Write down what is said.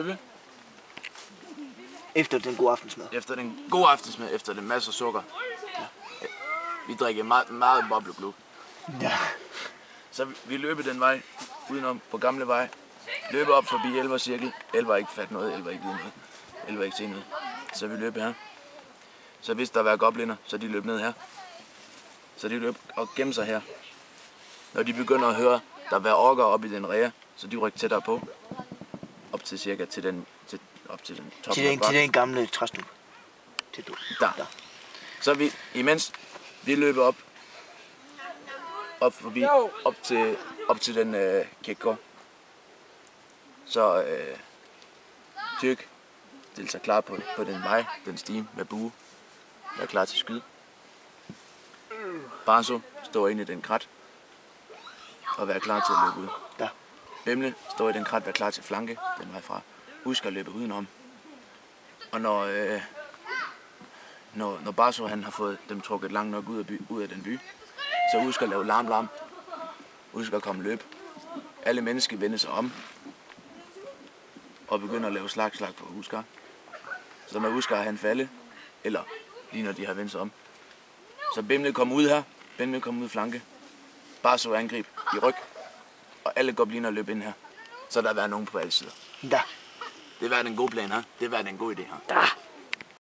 løbe. Efter den gode aftensmad. Efter den gode aftensmad, efter den masser af sukker. Ja. Vi drikker meget boblegluk. Ja. Så vi løber den vej, udenom på gamle vej. Løber op forbi Elver Cirkel. Elver ikke fat noget, Elver ikke vide noget. Elver ikke se noget. Så vi løber her. Så hvis der var gobliner, så de løb ned her. Så de løb og gemte sig her. Når de begynder at høre, der var orker op i den ræge, så de rykker tættere på. Op til cirka til den top. Til den gamle træsnuk. Der. Så vi, imens vi løber op forbi, op til den kirkegård. Så Tyrk stiller sig klar på den vej, den stime med bue. Jeg er klar til at skyde. Barso står inde i den krat og være klar til at løbe ud. Ja. Bimle står i den krat og være klar til flanke den vej fra. Husk at løbe udenom. Og når Barso han har fået dem trukket langt nok ud af den by, så husk at lave larm. Husk at komme løb. Alle mennesker vender sig om og begynder at lave slag på Huskar. Så når Huskar han falde, eller lige når de har vendt sig om. Så Bimle kommer ud her. Bimle kommer ud flanke. Barso angreb i ryg. Og alle gobliner løb ind her. Så der vil være nogen på alle sider. Ja. Det var den gode plan her. Det var den gode idé her. Ja.